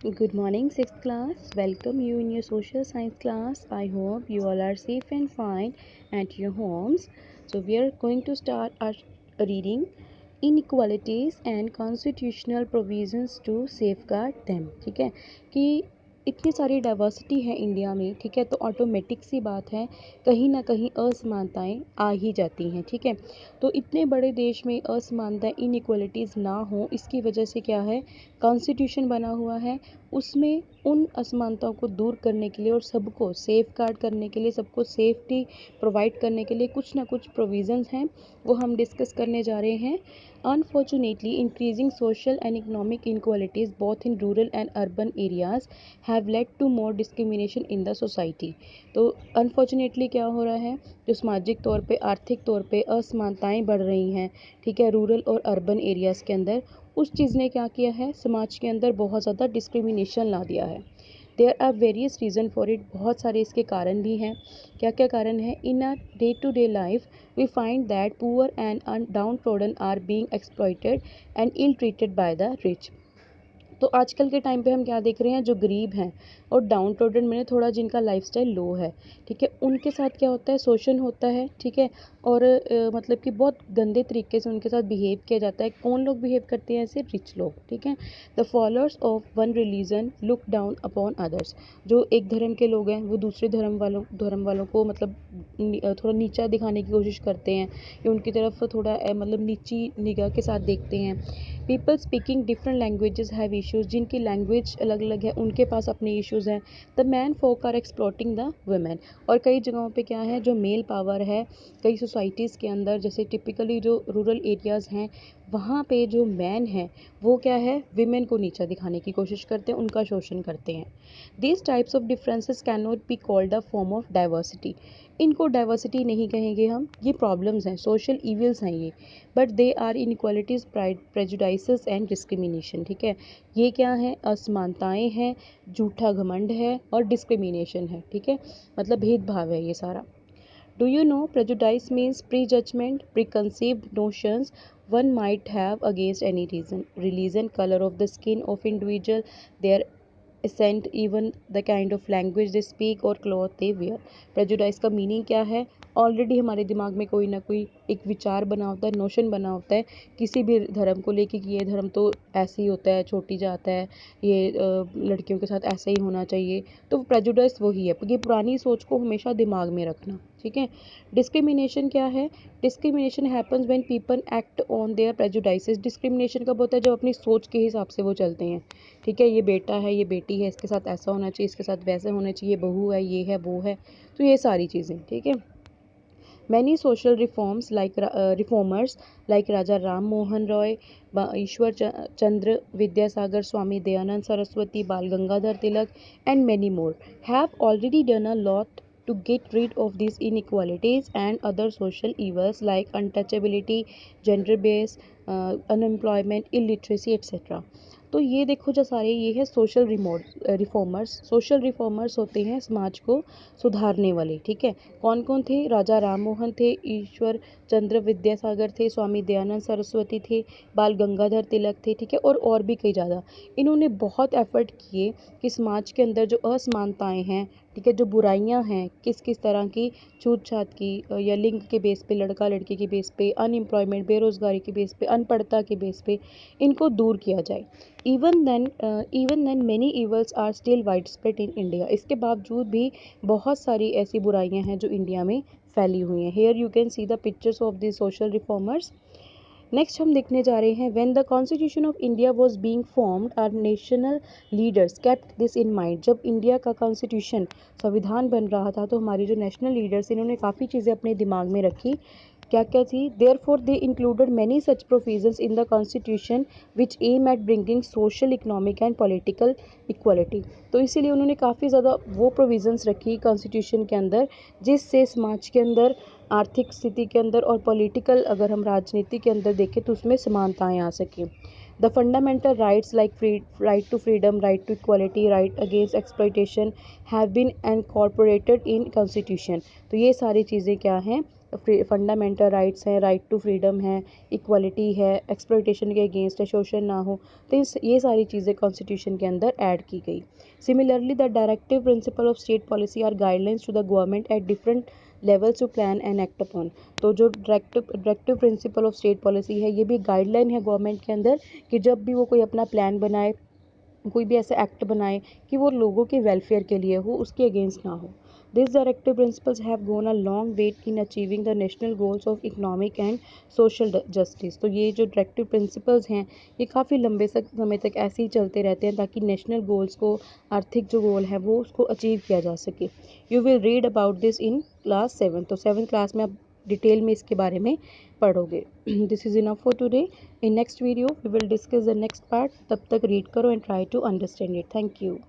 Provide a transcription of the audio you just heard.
Good morning, 6th class. Welcome you in your social science class. I hope you all are safe and fine at your homes. So, we are going to start our reading inequalities and constitutional provisions to safeguard them. ठीक है कि इतनी सारी diversity है India में, ठीक है, तो ऑटोमेटिक सी बात है कहीं ना कहीं असमानताएं आ ही जाती हैं। ठीक है, तो इतने बड़े देश में असमानताएं इनइक्वालिटीज़ ना हो, इसकी वजह से क्या है, कॉन्स्टिट्यूशन बना हुआ है, उसमें उन असमानताओं को दूर करने के लिए और सबको सेफ गार्ड करने के लिए, सबको सेफ्टी प्रोवाइड करने के लिए कुछ ना कुछ प्रोविज़न्स हैं, वो हम डिस्कस करने जा रहे हैं। Unfortunately, increasing social and economic inequalities both in rural and urban areas have led to more discrimination in the society. तो अनफॉर्चुनेटली क्या हो रहा है, जो सामाजिक तौर पे, आर्थिक तौर पे असमानताएं बढ़ रही हैं, ठीक है, रूरल और अर्बन एरियाज़ के अंदर, उस चीज़ ने क्या किया है, समाज के अंदर बहुत ज़्यादा डिस्क्रिमिनेशन ला दिया है। There are various reason for it, बहुत सारे इसके कारण भी हैं। क्या क्या कारण है? In our day to day life we find that poor and downtrodden are being exploited and ill treated by the rich. तो आजकल के टाइम पे हम क्या देख रहे हैं, जो गरीब हैं और डाउन टोडन में थोड़ा जिनका लाइफस्टाइल लो है, ठीक है, उनके साथ क्या होता है, शोषण होता है, ठीक है, और मतलब कि बहुत गंदे तरीके से उनके साथ बिहेव किया जाता है। कौन लोग बिहेव करते हैं ऐसे? रिच लोग, ठीक है। The followers of one religion look down upon others, जो एक धर्म के लोग हैं वो दूसरे धर्म वालों को मतलब थोड़ा नीचा दिखाने की कोशिश करते हैं, या उनकी तरफ थोड़ा मतलब नीची निगाह के साथ देखते हैं। People speaking different languages have issues, जिनकी लैंग्वेज अलग अलग है उनके पास अपने इश्यूज हैं। The man folk are exploiting the women, और कई जगहों पे क्या है, जो मेल पावर है कई सोसाइटीज़ के अंदर, जैसे टिपिकली जो रूरल एरियाज़ हैं वहाँ पे जो मैन है वो क्या है, विमेन को नीचा दिखाने की कोशिश करते हैं, उनका शोषण करते हैं। These types of differences can not be called a form of diversity, इनको डाइवर्सिटी नहीं कहेंगे हम, ये प्रॉब्लम्स हैं, सोशल इविल्स हैं ये, but they are inequalities, prejudices and discrimination. ठीक है, ये क्या है, असमानताएं हैं, झूठा घमंड है और डिस्क्रिमिनेशन है। ठीक है, मतलब भेदभाव है ये सारा। Do you know prejudice means prejudgment, preconceived notions one might have against any reason, religion, color of the skin of individual, their accent, even the kind of language they speak or cloth they wear. Prejudice का meaning क्या है? Already हमारे दिमाग में कोई ना कोई एक विचार बना होता है, नोशन बना होता है किसी भी धर्म को लेके कि ये धर्म तो ऐसे ही होता है, छोटी जात है, ये लड़कियों के साथ ऐसे ही होना चाहिए। तो प्रेजुडिस वही है, ये पुरानी सोच को हमेशा दिमाग में रखना। ठीक है, डिस्क्रिमिनेशन क्या है? Discrimination happens when people act on their prejudices. Discrimination कब होता है? जब अपनी सोच के हिसाब से वो चलते हैं। ठीक है, ये बेटा है, ये बेटी है, इसके साथ ऐसा होना चाहिए, इसके साथ वैसा होना चाहिए, बहू है, ये है, वो है, तो ये सारी चीज़ें। ठीक है, many social reformers like Raja Ram Mohan Roy, Ishwar Chandra Vidyasagar, Swami Dayanand Saraswati, Bal Gangadhar Tilak, and many more have already done a lot to get rid of these inequalities and other social evils like untouchability, gender based unemployment, illiteracy, etc. तो ये देखो, जो सारे ये है social reformers. Social reformers होते हैं समाज को सुधारने वाले। ठीक है, कौन कौन थे? राजा राम मोहन थे, ईश्वर चंद्र विद्यासागर थे, स्वामी दयानंद सरस्वती थे, बाल गंगाधर तिलक थे, ठीक है, और भी कई ज़्यादा। इन्होंने बहुत एफर्ट किए कि समाज के अंदर जो असमानताएं हैं, ठीक है, जो बुराइयां हैं, किस किस तरह की, छूत छात की, या लिंग के बेस पे, लड़का लड़की के बेस पे, अनएम्प्लॉयमेंट, बेरोज़गारी के बेस पे, अनपढ़ता के बेस पे, इनको दूर किया जाए। Even then many evils are still widespread in India, इसके बावजूद भी बहुत सारी ऐसी बुराइयां हैं जो इंडिया में फैली हुई हैं। Here you can see the pictures of the social reformers. Next हम देखने जा रहे हैं, when the constitution of India was being formed our national leaders kept this in mind. जब इंडिया का कॉन्स्टिट्यूशन, संविधान बन रहा था, तो हमारे जो नेशनल लीडर्स, इन्होंने काफ़ी चीज़ें अपने दिमाग में रखी। क्या क्या थी? Therefore they included many such provisions in the constitution which aim at bringing social, economic and political equality. तो इसीलिए उन्होंने काफ़ी ज़्यादा वो प्रोविजंस रखी कॉन्स्टिट्यूशन के अंदर, जिससे समाज के अंदर, आर्थिक स्थिति के अंदर और पॉलिटिकल, अगर हम राजनीति के अंदर देखें तो उसमें समानताएं आ सकें। The fundamental rights like right to freedom, right to equality, right against exploitation have been incorporated in constitution. तो ये सारी चीज़ें क्या हैं, फंडामेंटल राइट्स हैं, राइट टू फ्रीडम है, इक्वलिटी है, एक्सप्लॉयटेशन के अगेंस्ट है, शोषण ना हो। तो ये सारी चीज़ें कॉन्स्टिट्यूशन के अंदर ऐड की गई। Similarly the directive principle of state policy are guidelines to the government at different levels to plan and act upon. तो जो directive principle of state policy है, ये भी गाइडलाइन है गवर्नमेंट के अंदर कि जब भी वो कोई अपना प्लान बनाए, कोई भी ऐसे एक्ट बनाए कि वो लोगों के वेलफेयर के लिए हो, उसके अगेंस्ट ना हो। This directive principles have gone a long way in achieving the national goals of economic and social justice. तो ये जो डायरेक्टिव प्रिंसिपल्स हैं, ये काफ़ी लंबे समय तक ऐसे ही चलते रहते हैं ताकि नेशनल गोल्स को, आर्थिक जो गोल है वो उसको अचीव किया जा सके। You will read about this in class 7। तो 7th क्लास में आप डिटेल में इसके बारे में पढ़ोगे। This is enough for today. In next video we will discuss the next part. तब तक read करो and try to understand it. Thank you.